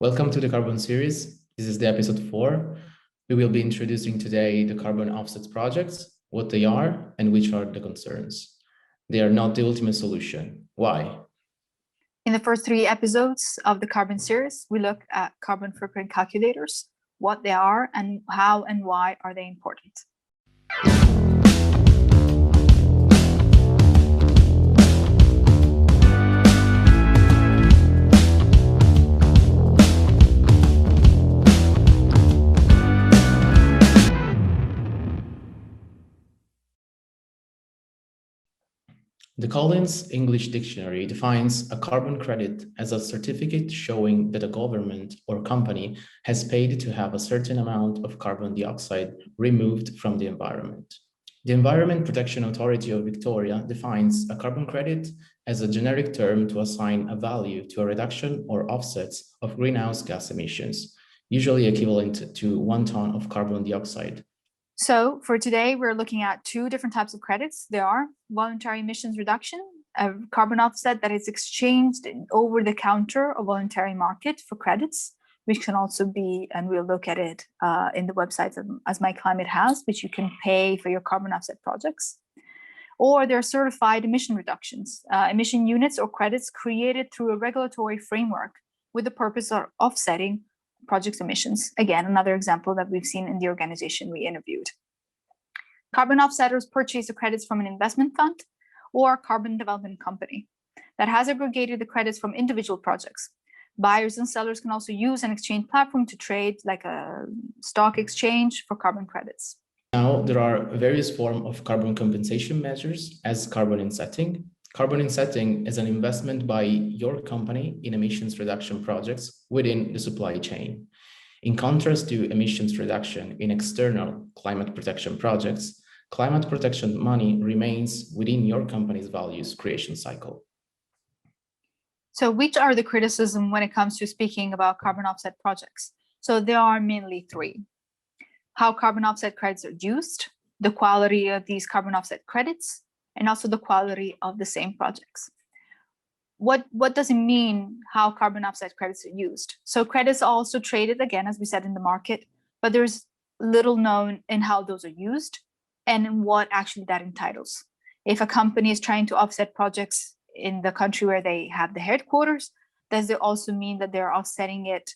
Welcome to the Carbon series. This is the episode 4. We will be introducing today the carbon offsets projects, what they are, and which are the concerns. They are not the ultimate solution. Why? In the first 3 episodes of the Carbon series, we look at carbon footprint calculators, what they are, and how and why are they important. The Collins English Dictionary defines a carbon credit as a certificate showing that a government or company has paid to have a certain amount of carbon dioxide removed from the environment. The Environment Protection Authority of Victoria defines a carbon credit as a generic term to assign a value to a reduction or offsets of greenhouse gas emissions, usually equivalent to 1 ton of carbon dioxide. So for today, we're looking at 2 different types of credits. There are voluntary emissions reduction, a carbon offset that is exchanged over the counter or voluntary market for credits, which can also be, and we'll look at it in the website as Myclimate has, which you can pay for your carbon offset projects. Or there are certified emission reductions, emission units or credits created through a regulatory framework with the purpose of offsetting project emissions. Again, another example that we've seen in the organization we interviewed. Carbon offsetters purchase the credits from an investment fund or a carbon development company that has aggregated the credits from individual projects. Buyers and sellers can also use an exchange platform to trade, like a stock exchange, for carbon credits. Now, there are various forms of carbon compensation measures as carbon insetting. Carbon insetting is an investment by your company in emissions reduction projects within the supply chain. In contrast to emissions reduction in external climate protection projects, climate protection money remains within your company's values creation cycle. So which are the criticisms when it comes to speaking about carbon offset projects? So there are mainly 3. How carbon offset credits are used, the quality of these carbon offset credits, and also the quality of the same projects. What does it mean how carbon offset credits are used? So credits are also traded, again, as we said, in the market, but there's little known in how those are used and in what actually that entitles. If a company is trying to offset projects in the country where they have the headquarters, does it also mean that they're offsetting it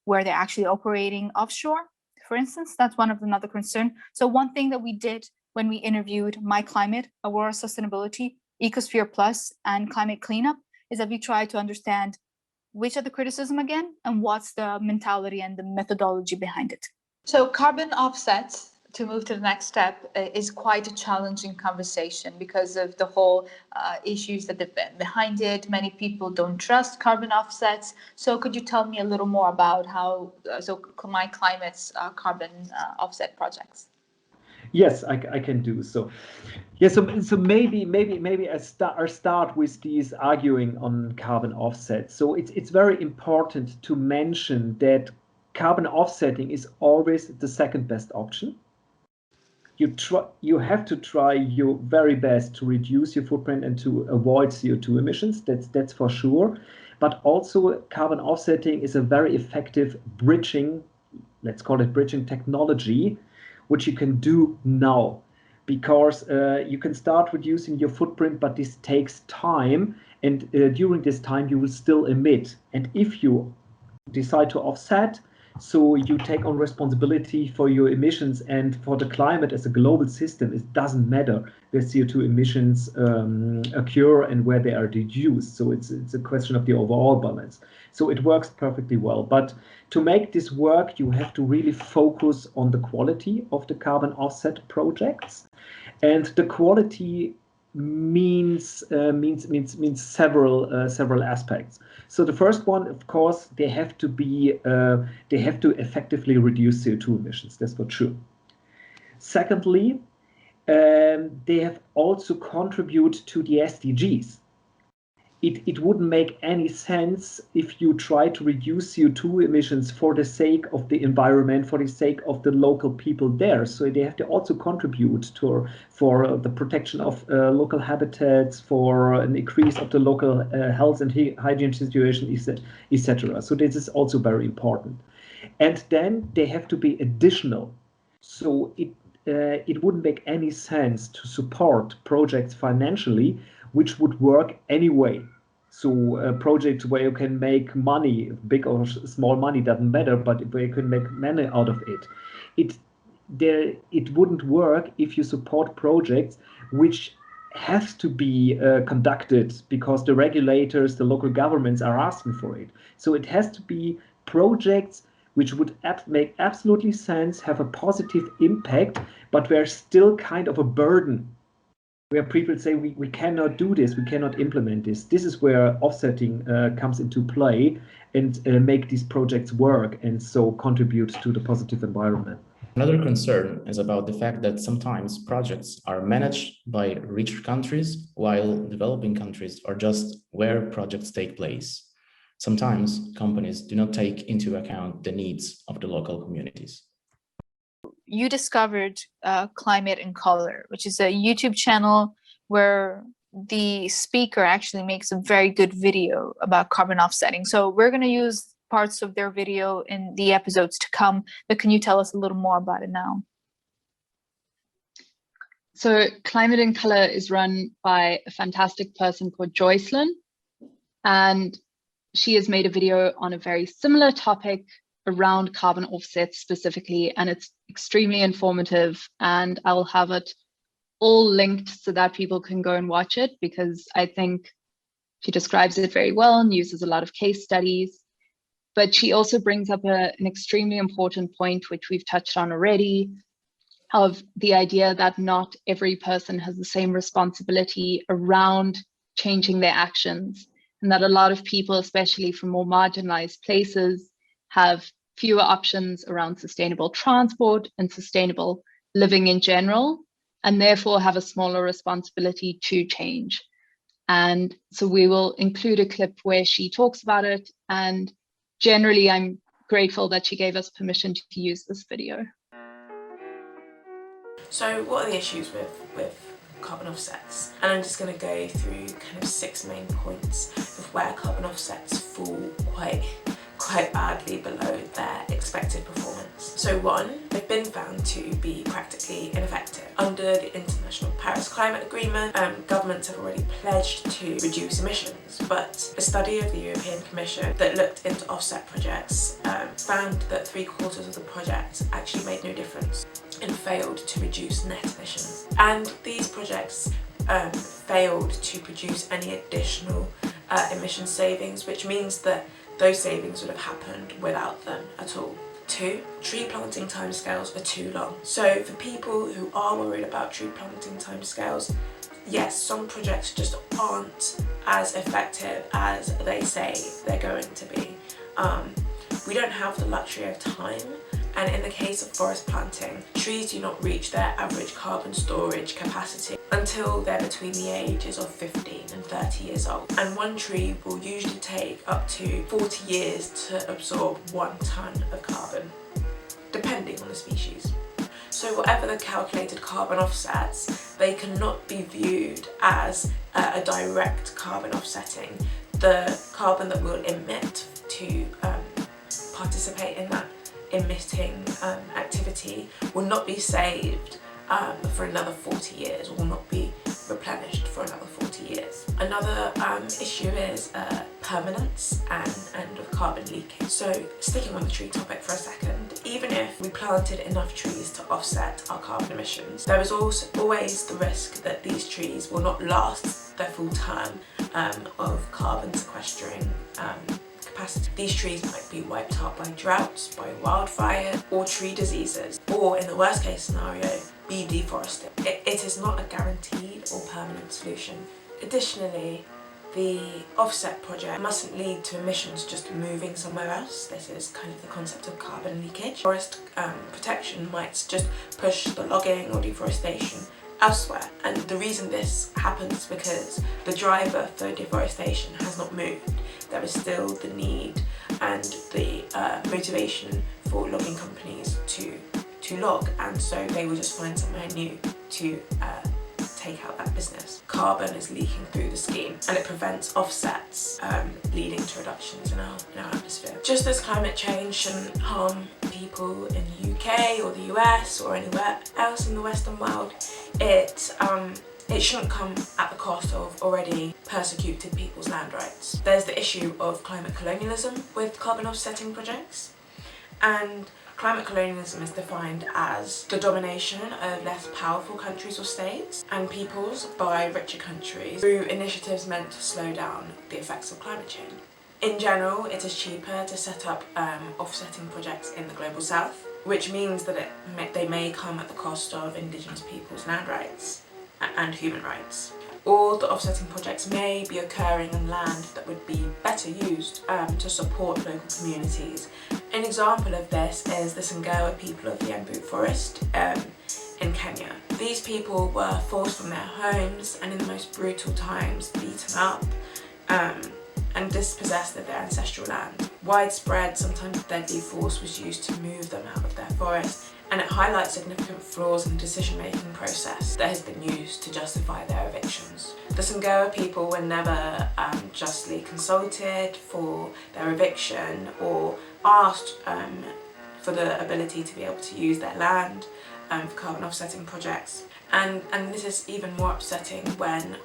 where they're actually operating offshore? For instance, that's another concern. So one thing that we did when we interviewed Myclimate, Aurora Sustainability, Ecosphere Plus, and Climate Cleanup, is that we tried to understand which are the criticism again, and what's the mentality and the methodology behind it. So carbon offsets, to move to the next step, is quite a challenging conversation because of the whole issues that have been behind it. Many people don't trust carbon offsets. So could you tell me a little more about how Myclimate's carbon offset projects? Yes, I can do so. Yeah, so maybe I start with these arguing on carbon offset. So it's very important to mention that carbon offsetting is always the second best option. You have to try your very best to reduce your footprint and to avoid CO2 emissions. That's for sure. But also carbon offsetting is a very effective bridging, let's call it bridging technology, which you can do now, because you can start reducing your footprint, but this takes time, and during this time you will still emit. And if you decide to offset, so you take on responsibility for your emissions and for the climate as a global system, it doesn't matter where CO2 emissions occur and where they are reduced. So it's a question of the overall balance. So it works perfectly well. But to make this work, you have to really focus on the quality of the carbon offset projects. And the quality means several aspects. So the first one, of course, they have to effectively reduce CO2 emissions. That's for sure. Secondly, they have also contribute to the SDGs. it wouldn't make any sense if you try to reduce CO2 emissions for the sake of the environment, for the sake of the local people there. So they have to also contribute for the protection of local habitats, for an increase of the local health and hygiene situation, etc. So this is also very important. And then they have to be additional. So it wouldn't make any sense to support projects financially which would work anyway. So projects where you can make money, big or small money doesn't matter, but where you can make money out of it, it wouldn't work if you support projects which have to be conducted because the regulators, the local governments are asking for it. So it has to be projects which would make absolutely sense, have a positive impact, but were still kind of a burden, where people say we cannot do this, we cannot implement this. This is where offsetting comes into play and make these projects work and so contribute to the positive environment. Another concern is about the fact that sometimes projects are managed by richer countries while developing countries are just where projects take place. Sometimes companies do not take into account the needs of the local communities. You discovered Climate in Color, which is a YouTube channel where the speaker actually makes a very good video about carbon offsetting. So we're going to use parts of their video in the episodes to come, but can you tell us a little more about it now? So Climate in Color is run by a fantastic person called Joycelyn, and she has made a video on a very similar topic around carbon offsets specifically, and it's extremely informative, and I'll have it all linked so that people can go and watch it, because I think she describes it very well and uses a lot of case studies. But she also brings up an extremely important point, which we've touched on already, of the idea that not every person has the same responsibility around changing their actions, and that a lot of people, especially from more marginalized places, have fewer options around sustainable transport and sustainable living in general, and therefore have a smaller responsibility to change. And so we will include a clip where she talks about it, and generally I'm grateful that she gave us permission to use this video. So what are the issues with carbon offsets? And I'm just going to go through kind of 6 main points of where carbon offsets fall quite badly below their expected performance. So 1, they've been found to be practically ineffective. Under the International Paris Climate Agreement, governments have already pledged to reduce emissions, but a study of the European Commission that looked into offset projects found that 3/4 of the projects actually made no difference and failed to reduce net emissions. And these projects failed to produce any additional emission savings, which means that those savings would have happened without them at all. 2, tree planting timescales are too long. So for people who are worried about tree planting timescales, yes, some projects just aren't as effective as they say they're going to be. We don't have the luxury of time, and in the case of forest planting, trees do not reach their average carbon storage capacity until they're between the ages of 15 and 30 years old. And one tree will usually take up to 40 years to absorb 1 ton of carbon, depending on the species. So whatever the calculated carbon offsets, they cannot be viewed as a direct carbon offsetting. The carbon that we'll emit to participate in that emitting activity will not be saved for another 40 years, or will not be replenished for another 40 years. Another issue is permanence and of carbon leakage. So sticking on the tree topic for a second, even if we planted enough trees to offset our carbon emissions, there is also always the risk that these trees will not last their full term of carbon sequestering capacity. These trees might be wiped out by droughts, by wildfire, or tree diseases, or in the worst case scenario, be deforested. It is not a guaranteed or permanent solution. Additionally, the offset project mustn't lead to emissions just moving somewhere else. This is kind of the concept of carbon leakage. Forest protection might just push the logging or deforestation elsewhere. And the reason this happens is because the driver for deforestation has not moved. There is still the need and the motivation for logging companies to log, and so they will just find somewhere new to take out that business. Carbon is leaking through the scheme, and it prevents offsets, leading to reductions in our atmosphere. Just as climate change shouldn't harm people in the UK or the US or anywhere else in the Western world, it shouldn't come at the cost of already persecuted people's land rights. There's the issue of climate colonialism with carbon offsetting projects, and climate colonialism is defined as the domination of less powerful countries or states and peoples by richer countries through initiatives meant to slow down the effects of climate change. In general, it is cheaper to set up offsetting projects in the global south, which means that they may come at the cost of indigenous peoples' land rights and human rights. Or the offsetting projects may be occurring on land that would be better used to support local communities. An example of this is the Sangawa people of the Embu forest in Kenya. These people were forced from their homes and in the most brutal times beaten up and dispossessed of their ancestral land. Widespread, sometimes deadly force was used to move them out of their forest, and it highlights significant flaws in the decision-making process that has been used to justify their evictions. The Sangawa people were never justly consulted for their eviction or asked for the ability to be able to use their land for carbon offsetting projects. And this is even more upsetting when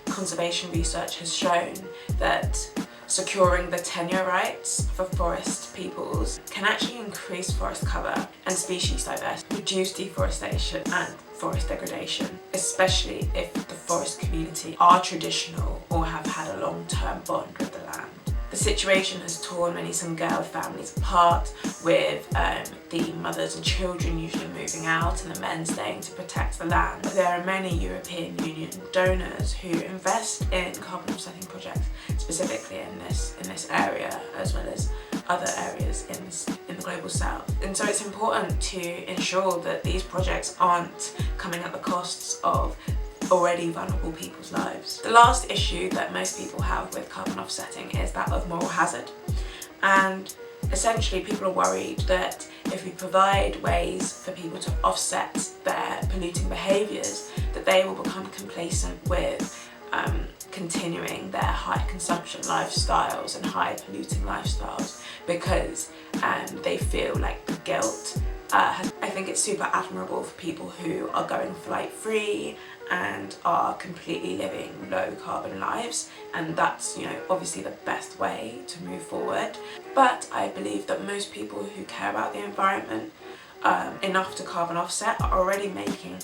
conservation research has shown that securing the tenure rights for forest peoples can actually increase forest cover and species diversity, reduce deforestation and forest degradation, especially if the forest community are traditional or have had a long-term bond with the land. The situation has torn many Sangawa families apart, with the mothers and children usually moving out and the men staying to protect the land. There are many European Union donors who invest in carbon offsetting projects, specifically in this area, as well as other areas in the global south. And so it's important to ensure that these projects aren't coming at the costs of already vulnerable people's lives. The last issue that most people have with carbon offsetting is that of moral hazard. And essentially people are worried that if we provide ways for people to offset their polluting behaviours, that they will become complacent with continuing their high consumption lifestyles and high polluting lifestyles because they feel like the guilt. I think it's super admirable for people who are going flight free and are completely living low carbon lives, and that's, you know, obviously the best way to move forward. But I believe that most people who care about the environment enough to carbon offset are already making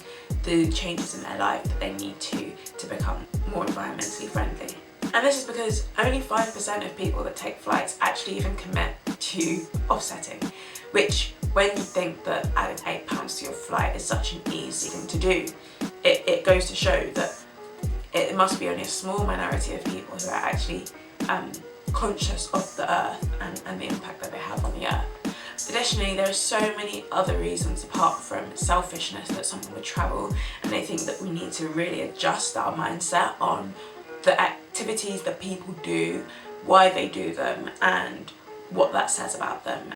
the changes in their life that they need to become more environmentally friendly. And this is because only 5% of people that take flights actually even commit to offsetting, which, when you think that adding £8 to your flight is such an easy thing to do, it goes to show that it must be only a small minority of people who are actually conscious of the earth and the impact that they have on the earth. Additionally, there are so many other reasons apart from selfishness that someone would travel, and I think that we need to really adjust our mindset on the activities that people do, why they do them, and what that says about them.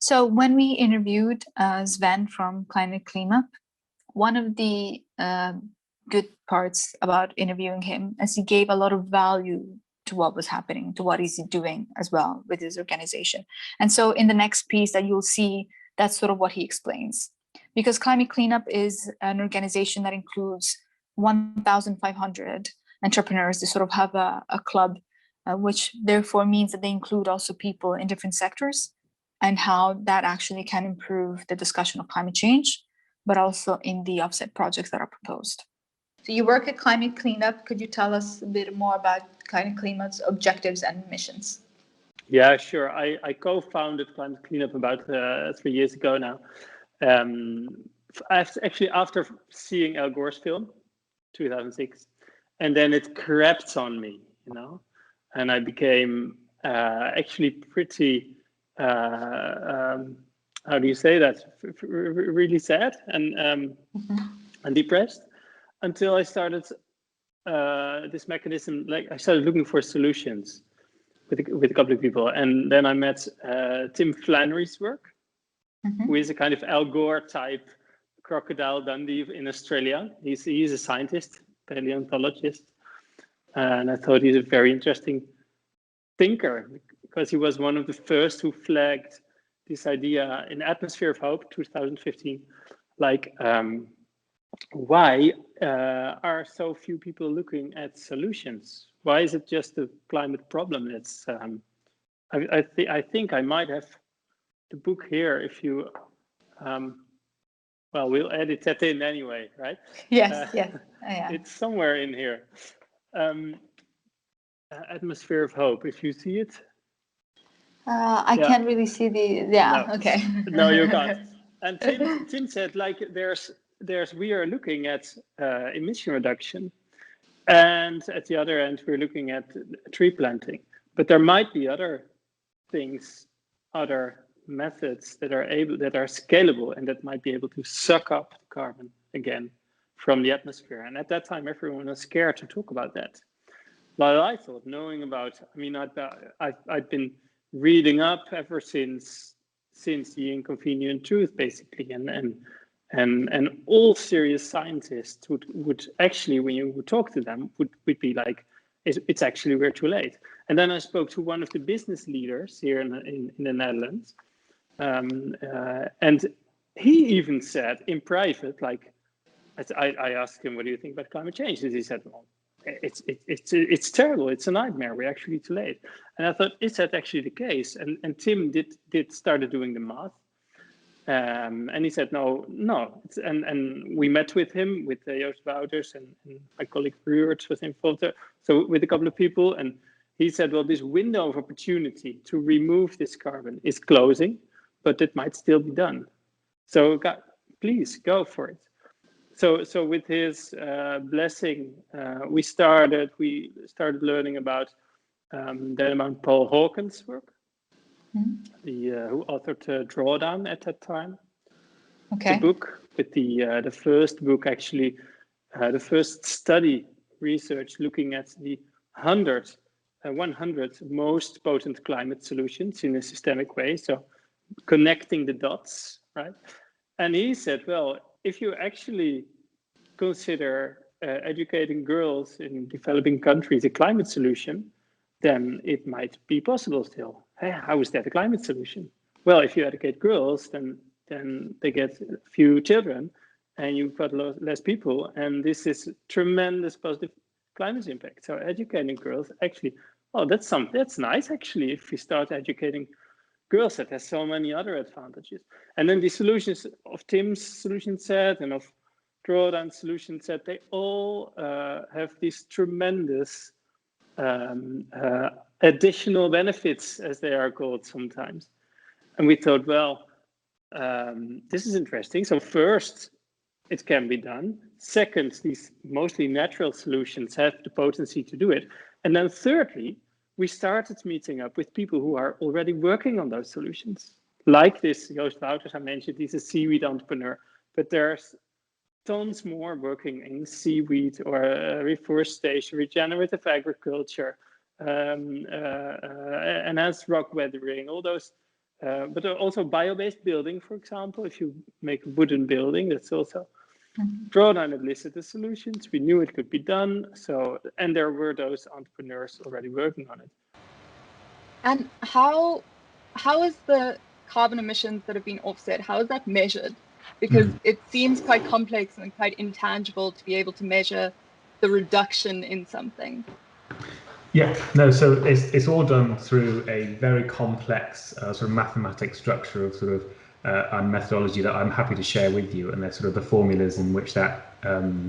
So when we interviewed Sven from Climate Cleanup, one of the good parts about interviewing him is he gave a lot of value to what was happening, to what he's doing as well with his organization. And so in the next piece that you'll see, that's sort of what he explains. Because Climate Cleanup is an organization that includes 1,500 entrepreneurs. They sort of have a club, which therefore means that they include also people in different sectors, and how that actually can improve the discussion of climate change, but also in the offset projects that are proposed. So you work at Climate Cleanup. Could you tell us a bit more about Climate Cleanup's objectives and missions? Yeah, sure. I co-founded Climate Cleanup about 3 years ago now. Actually, after seeing Al Gore's film, 2006, and then it crept on me, you know, and I became actually pretty, how do you say that? Really sad and depressed. until I started this mechanism. Like I started looking for solutions with a couple of people, and then I met Tim Flannery's work, who is a kind of Al Gore type crocodile Dundee in Australia. He's a scientist, paleontologist, and I thought he's a very interesting thinker because he was one of the first who flagged this idea in Atmosphere of Hope 2015, like why are so few people looking at solutions? Why is it just a climate problem? It's I think I might have the book here if you well, we'll edit that in anyway, right? Yes, yes. Yeah. It's somewhere in here. Atmosphere of Hope, if you see it. I can't really see the, No. okay. No, you can't. And Tim said, like, we are looking at emission reduction, and at the other end, we're looking at tree planting. But there might be other things, other methods that are scalable and that might be able to suck up the carbon again from the atmosphere. And at that time, everyone was scared to talk about that. But I thought, knowing about, I mean, I'd been reading up ever since The Inconvenient Truth, basically, and all serious scientists would actually, when you would talk to them, would be like, it's actually we're too late. And then I spoke to one of the business leaders here in the Netherlands, and he even said in private, like, I asked him, what do you think about climate change? And he said, well, it's terrible. It's a nightmare. We're actually too late. And I thought, is that actually the case? And Tim did started doing the math. And he said, no. And we met with him, with Joost Wouters, and my colleague Ruurts was involved there. So with a couple of people, and he said, well, this window of opportunity to remove this carbon is closing, but it might still be done. So please go for it. So with his blessing, we started learning about Paul Hawken's work, who authored Drawdown at that time. Okay. The book with the first book, actually, the first study research looking at the 100 most potent climate solutions in a systemic way. So connecting the dots, right? And he said, well, if you actually consider educating girls in developing countries a climate solution, then it might be possible still. Hey, how is that a climate solution? Well, if you educate girls, then they get few children and you've got less people. And this is tremendous positive climate impact. So educating girls, actually, oh, that's nice, actually, if we start educating girls, that has so many other advantages. And then the solutions of Tim's solution set and of Drawdown solution set, they all have these tremendous additional benefits, as they are called sometimes. And we thought, well, this is interesting. So first, it can be done. Second, these mostly natural solutions have the potency to do it. And then thirdly, we started meeting up with people who are already working on those solutions. Like this Joost Wouters I mentioned, he's a seaweed entrepreneur, but there's tons more working in seaweed or reforestation, regenerative agriculture, enhanced rock weathering, all those, but also bio-based building, for example. If you make a wooden building, that's also Drawdown had listed the solutions. We knew it could be done. So, and there were those entrepreneurs already working on it. And how is the carbon emissions that have been offset, how is that measured? Because it seems quite complex and quite intangible to be able to measure the reduction in something. Yeah, no, so it's all done through a very complex sort of mathematics structure of sort of a methodology that I'm happy to share with you, and there's sort of the formulas in which that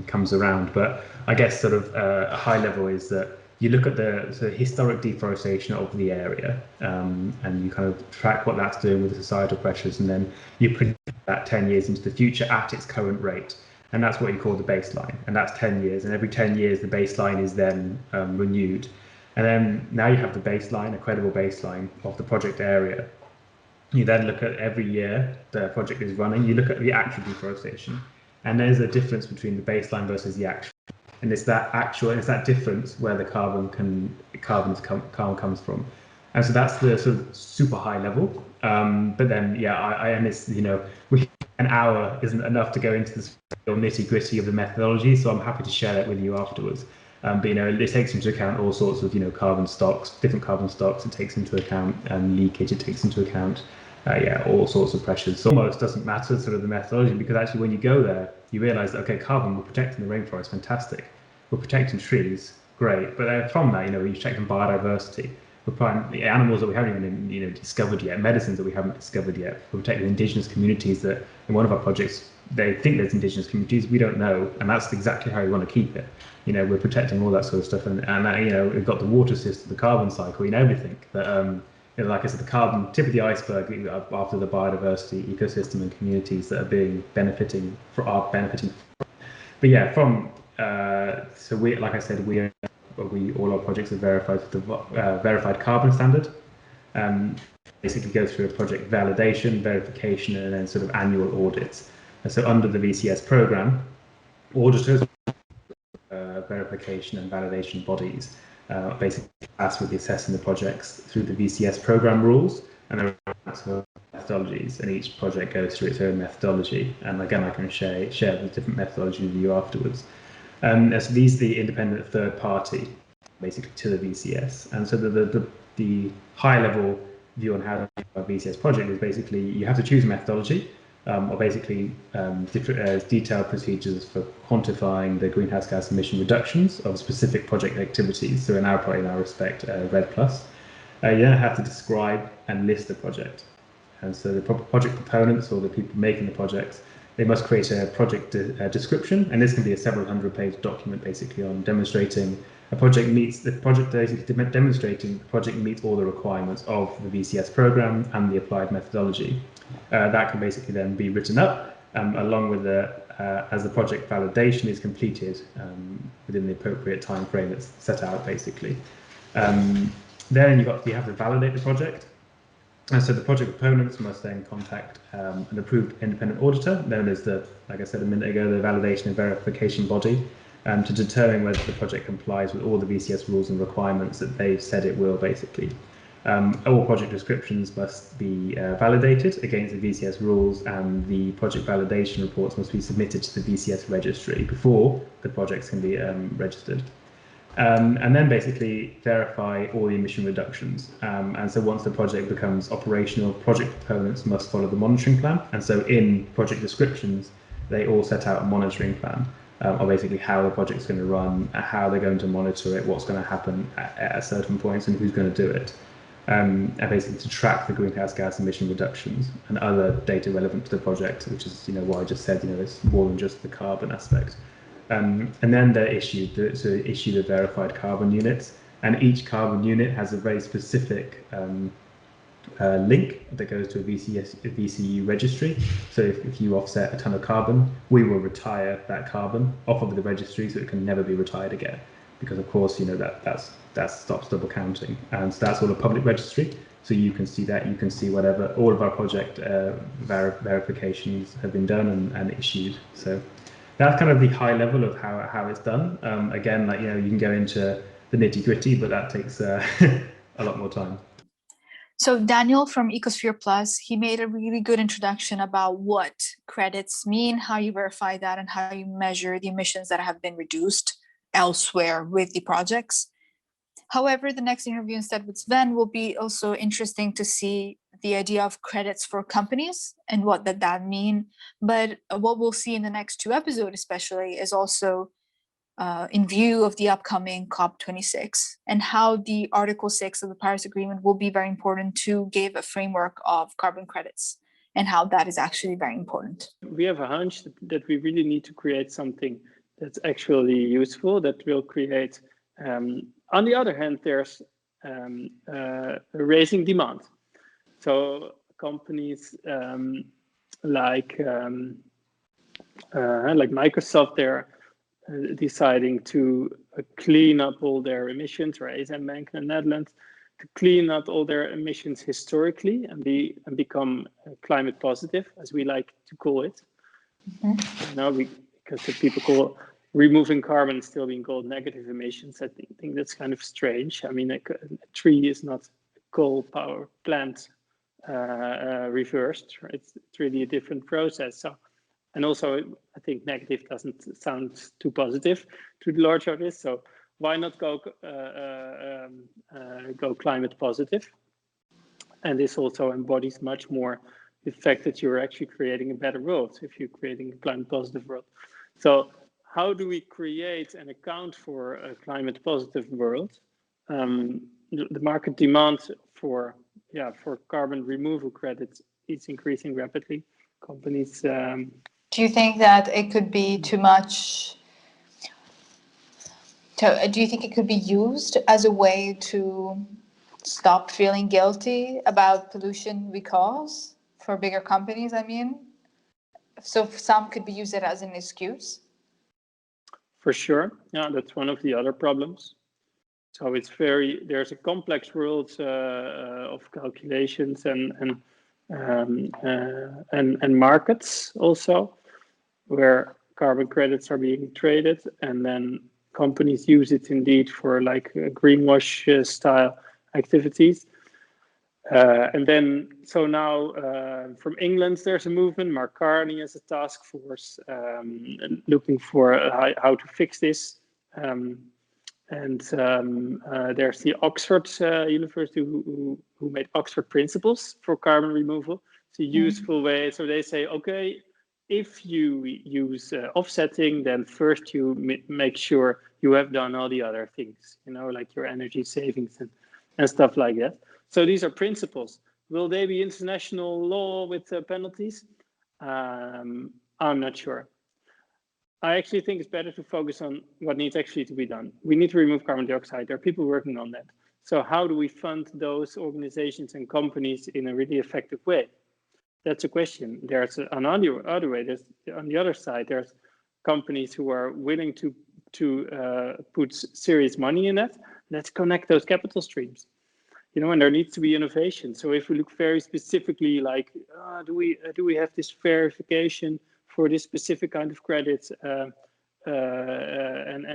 comes around. But I guess sort of a high level is that you look at the historic deforestation of the area, and you kind of track what that's doing with the societal pressures, and then you predict that 10 years into the future at its current rate. And that's what you call the baseline, and that's 10 years. And every 10 years, the baseline is then renewed. And then now you have the baseline, a credible baseline of the project area. You then look at every year the project is running, you look at the actual deforestation, And there's a difference between the baseline versus the actual. And it's that difference where the carbon comes from. And so that's the sort of super high level. But then, yeah, and it's, an hour isn't enough to go into this nitty gritty of the methodology. So I'm happy to share that with you afterwards. But, it takes into account all sorts of, carbon stocks, different carbon stocks. It takes into account leakage. It takes into account, all sorts of pressures. So almost doesn't matter sort of the methodology, because actually when you go there, you realize that, okay, carbon, we're protecting the rainforest, fantastic. We're protecting trees, great. But from that, we're protecting biodiversity. We're protecting animals that we haven't even discovered yet, medicines that we haven't discovered yet. We're protecting indigenous communities that in one of our projects, they think there's indigenous communities, we don't know, and that's exactly how we want to keep it. We're protecting all that sort of stuff, and we've got the water system, the carbon cycle, everything. That like I said, the carbon tip of the iceberg after the biodiversity, ecosystem, and communities that are benefiting. But yeah, so we, like I said, all our projects are verified with the verified carbon standard. Basically go through a project validation, verification, and then sort of annual audits. And so under the VCS program, auditors, verification and validation bodies, basically tasked with assessing the projects through the VCS program rules, and there are methodologies, and each project goes through its own methodology. And again, I can share the different methodologies with you afterwards. So these are the independent third party, basically, to the VCS. And so the high level view on how to do a VCS project is basically you have to choose a methodology, or basically detailed procedures for quantifying the greenhouse gas emission reductions of specific project activities. So in our respect, RED+. You then have to describe and list the project. And so the project proponents, or the people making the projects, they must create a project description, and this can be a several hundred-page document, basically on demonstrating demonstrating the project meets all the requirements of the VCS program and the applied methodology. That can basically then be written up along with as the project validation is completed within the appropriate time frame that's set out, basically. Then you have to validate the project. And so the project proponents must then contact an approved independent auditor, known as like I said a minute ago, the validation and verification body, to determine whether the project complies with all the VCS rules and requirements that they've said it will, basically. All project descriptions must be validated against the VCS rules, and the project validation reports must be submitted to the VCS registry before the projects can be registered. And then basically verify all the emission reductions. And so once the project becomes operational, project proponents must follow the monitoring plan. And so in project descriptions, they all set out a monitoring plan, of basically how the project's going to run, how they're going to monitor it, what's going to happen at certain points, and who's going to do it. And basically to track the greenhouse gas emission reductions and other data relevant to the project, which is what I just said. It's more than just the carbon aspect. And then they're issue the verified carbon units, and each carbon unit has a very specific link that goes to a VCU registry. So if you offset a ton of carbon, we will retire that carbon off of the registry, so it can never be retired again, because of course that stops double counting. And so that's all a public registry, so you can see that, you can see whatever all of our project verifications have been done and issued. So that's kind of the high level of how it's done. Again, you can go into the nitty gritty, but that takes a lot more time. So Daniel from Ecosphere Plus, he made a really good introduction about what credits mean, how you verify that, and how you measure the emissions that have been reduced elsewhere with the projects. However, the next interview instead with Sven will be also interesting to see the idea of credits for companies and what that mean. But what we'll see in the next two episodes especially is also in view of the upcoming COP26 and how the Article 6 of the Paris Agreement will be very important to give a framework of carbon credits and how that is actually very important. We have a hunch that we really need to create something that's actually useful, that will create, on the other hand, there's raising demand. So companies like Microsoft, they're deciding to clean up all their emissions, or ASM Bank in the Netherlands, to clean up all their emissions historically and become climate positive, as we like to call it. Because the people call removing carbon still being called negative emissions. I think that's kind of strange. I mean, a tree is not a coal power plant reversed. Right? It's really a different process. So, and also, I think negative doesn't sound too positive to the large audience. So why not go climate positive? And this also embodies much more the fact that you're actually creating a better world if you're creating a climate positive world. So how do we create and account for a climate positive world? The market demand for carbon removal credits is increasing rapidly. Companies. Do you think that it could be too much? Do you think it could be used as a way to stop feeling guilty about pollution we cause for bigger companies? I mean, so some could be used as an excuse. For sure, yeah, that's one of the other problems. So there's a complex world of calculations and markets also, where carbon credits are being traded, and then companies use it indeed for like greenwash style activities. And then, so now from England, there's a movement. Mark Carney has a task force looking for how to fix this. There's the Oxford University who made Oxford Principles for carbon removal. It's a useful way. So they say, okay, if you use offsetting, then first you make sure you have done all the other things, like your energy savings and stuff like that. So these are principles. Will they be international law with penalties? I'm not sure. I actually think it's better to focus on what needs actually to be done. We need to remove carbon dioxide. There are people working on that. So how do we fund those organizations and companies in a really effective way? That's a question. There's another way. There's on the other side. There's companies who are willing to put serious money in that. Let's connect those capital streams. And there needs to be innovation. So if we look very specifically, like, do we have this verification for this specific kind of credits, and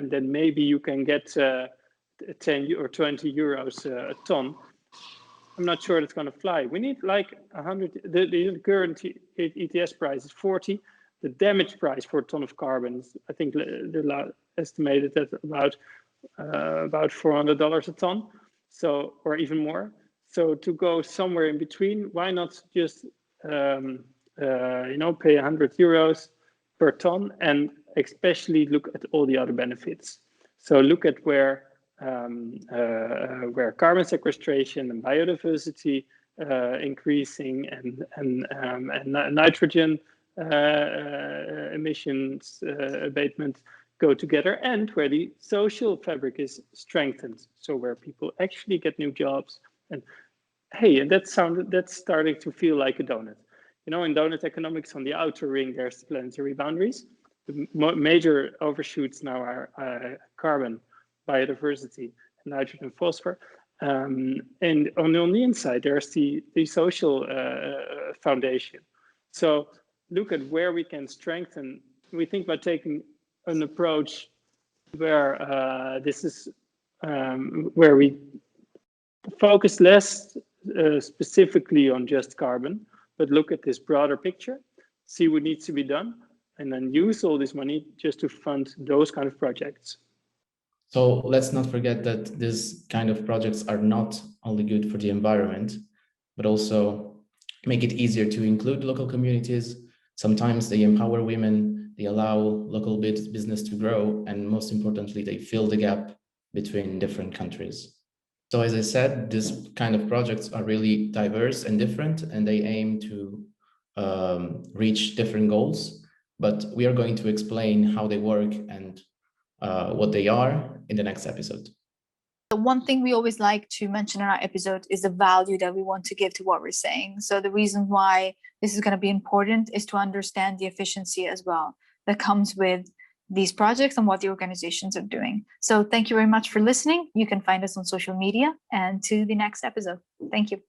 then maybe you can get 10 or 20 euros a ton. I'm not sure that's going to fly. We need like 100. The current ETS price is 40. The damage price for a ton of carbon is, I think, estimated at about $400 a ton. So, or even more. So to go somewhere in between, why not just pay 100 euros per ton, and especially look at all the other benefits. So look at where carbon sequestration and biodiversity increasing and nitrogen emissions abatement go together, and where the social fabric is strengthened. So where people actually get new jobs, and hey, and that's starting to feel like a donut. In donut economics, on the outer ring, there's planetary boundaries. The major overshoots now are carbon, biodiversity, nitrogen, phosphor. And on the inside, there's the social foundation. So look at where we can strengthen. We think by taking an approach where this is where we focus less specifically on just carbon, but look at this broader picture, see what needs to be done, and then use all this money just to fund those kind of projects. So let's not forget that these kind of projects are not only good for the environment, but also make it easier to include local communities. Sometimes they empower women, they allow local business to grow, and most importantly, they fill the gap between different countries. So as I said, these kind of projects are really diverse and different, and they aim to reach different goals, but we are going to explain how they work and what they are in the next episode. The one thing we always like to mention in our episode is the value that we want to give to what we're saying. So the reason why this is going to be important is to understand the efficiency as well that comes with these projects and what the organizations are doing. So thank you very much for listening. You can find us on social media, and to the next episode. Thank you.